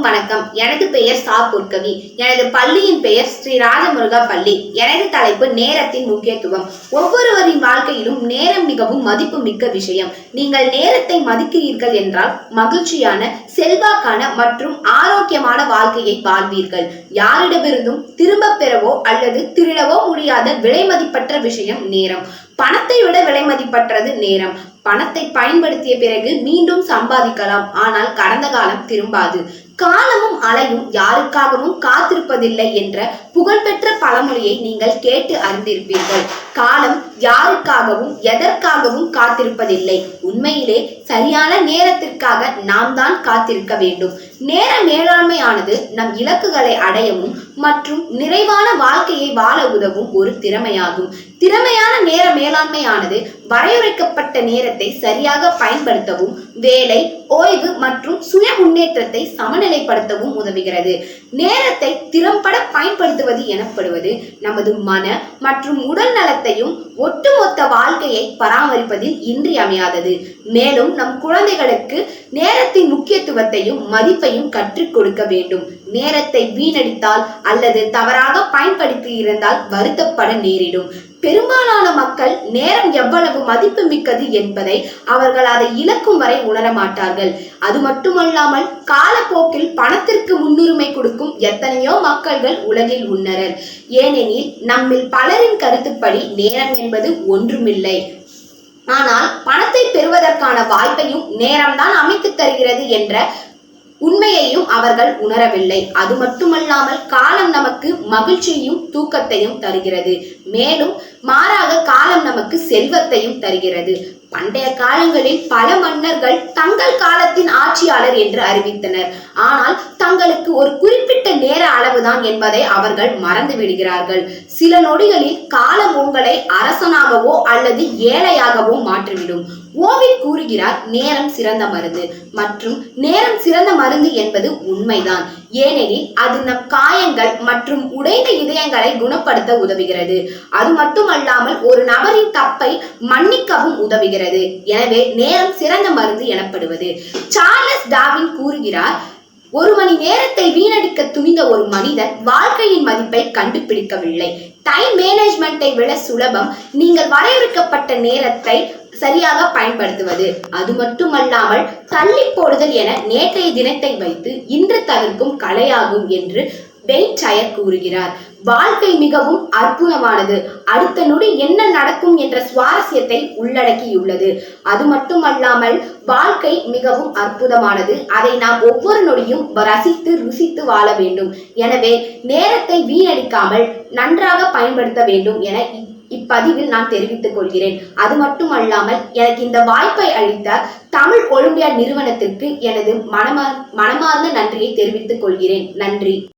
அனைவருக்கும் வணக்கம். எனது பெயர் சா பொற்கவி. எனது பள்ளியின் பெயர் ஸ்ரீ ராஜமுருகா பள்ளி. எனது தலைப்பு நேரத்தின் முக்கியத்துவம். ஒவ்வொருவரின் வாழ்க்கையிலும் நேரம் மிகவும் மதிப்பு மிக்க விஷயம். நீங்கள் நேரத்தை மதிக்கிறீர்கள் என்றால் மகிழ்ச்சியான, செல்வாக்கான மற்றும் ஆரோக்கியமான வாழ்க்கையை வாழ்வீர்கள். யாரிடமிருந்தும் திரும்ப பெறவோ அல்லது திருடவோ முடியாத விலை மதிப்பற்ற விஷயம் நேரம். பணத்தை விட விலை மதிப்பற்றது நேரம். பணத்தை பயன்படுத்திய பிறகு மீண்டும் சம்பாதிக்கலாம், ஆனால் கடந்த காலம் திரும்பாது. காலமும் அலையும் யாருக்காகவும் காத்திருப்பதில்லை என்ற புகழ்பெற்ற பழமொழியை நீங்கள் கேட்டு அறிந்திருப்பீர்கள். காலம் யாருக்காகவும் எதற்காகவும் காத்திருப்பதில்லை. உண்மையிலே சரியான நேரத்திற்காக நாம் தான் காத்திருக்க வேண்டும். நேர மேலாண்மையானது நம் இலக்குகளை அடையவும் மற்றும் நிறைவான வாழ்க்கையை வாழ உதவும் ஒரு திறமையாகும். திறமையான நேர மேலாண்மையானது வரையறுக்கப்பட்ட நேரத்தை சரியாக பயன்படுத்தவும், வேலை, ஓய்வு மற்றும் சுய முன்னேற்றத்தை சமநிலைப்படுத்தவும் உதவுகிறது. நேரத்தை திறம்பட பயன்படுத்துவது எனப்படுவது நமது மன மற்றும் உடல் நலத்தையும் ஒட்டுமொத்த வாழ்க்கையை பராமரிப்பதில் இன்றியமையாதது. மேலும் நம் குழந்தைகளுக்கு நேரத்தின் முக்கியத்துவத்தையும் மதிப்பையும் கற்றுக் கொடுக்க வேண்டும். நேரத்தை வீணடித்தால் அல்லது தவறாக பயன்படுத்தி இருந்தால் வருத்தப்பட நேரிடும். பெரும்பாலான மக்கள் நேரம் எவ்வளவு மதிப்பு மிக்கது என்பதை அவர்கள் அதை இழக்கும் வரை உணர மாட்டார்கள். அது மட்டுமல்லாமல் காலப்போக்கில் பணத்திற்கு முன்னுரிமை கொடுக்கும் எத்தனையோ மக்கள்கள் உலகில் உள்ளனர். ஏனெனில் நம்மில் பலரின் கருத்துப்படி நேரம் என்பது ஒன்றுமில்லை, ஆனால் பணத்தை பெறுவதற்கான வாய்ப்பையும் நேரம்தான் அமைத்து தருகிறது என்ற உண்மையையும் அவர்கள் உணரவில்லை. அது மட்டுமல்லாமல் காலம் நமக்கு மகிழ்ச்சியையும் தூக்கத்தையும் தருகிறது. மேலும் மாறாக காலம் நமக்கு செல்வத்தையும் தருகிறது. பண்டைய காலங்களில் பல மன்னர்கள் தங்கள் காலத்தின் ஆட்சியாளர் என்று அறிவித்தனர். ஆனால் தங்களுக்கு ஒரு குறிப்பிட்ட நேர அளவுதான் என்பதை அவர்கள் மறந்து விடுகிறார்கள். சில நொடிகளில் காலம் உங்களை அரசனாகவோ அல்லது ஏழையாகவோ மாற்றிவிடும். ஓவின் கூறுகிறார், நேரம் சிறந்த மருந்து. மற்றும் நேரம் சிறந்த மருந்து என்பது உண்மைதான். ஏனெனில் அது நம் காயங்கள் மற்றும் உடைந்த இதயங்களை குணப்படுத்த உதவுகிறது. அது மட்டுமல்லாமல் ஒரு நபரின் தப்பை மன்னிக்கவும் உதவுகிறது. எனவே நேரம் சிறந்த மருந்து எனப்படுவது. சார்லஸ் டார்வின் கூறுகிறார், ஒரு மணி நேரத்தை வீணடிக்க துணிந்த ஒரு மனிதன் வாழ்க்கையின் மதிப்பை கண்டுபிடிக்கவில்லை. டைம் மேனேஜ்மெண்டை விட சுலபம் நீங்கள் வரையறுக்கப்பட்ட நேரத்தை சரியாக பயன்படுத்துவது. அது மட்டுமல்லாமல் தள்ளி போடுதல் என நேற்றைய தினத்தை வைத்து இன்று தவிர்க்கும் கலையாகும் என்று பெயின்சயர் கூறுகிறார். வாழ்க்கை மிகவும் அற்புதமானது. அடுத்த நொடி என்ன நடக்கும் என்ற சுவாரஸ்யத்தை உள்ளடக்கியுள்ளது. அது மட்டுமல்லாமல் வாழ்க்கை மிகவும் அற்புதமானது. அதை நாம் ஒவ்வொரு நொடியும் ரசித்து ருசித்து வாழ வேண்டும். எனவே நேரத்தை வீணடிக்காமல் நன்றாக பயன்படுத்த வேண்டும் என இப்பதிவில் நான் தெரிவித்துக் கொள்கிறேன். அது மட்டுமல்லாமல் எனக்கு இந்த வாய்ப்பை அளித்த தமிழ் ஒலிம்பியாட் நிறுவனத்திற்கு எனது மனமார்ந்த நன்றியை தெரிவித்துக் கொள்கிறேன். நன்றி.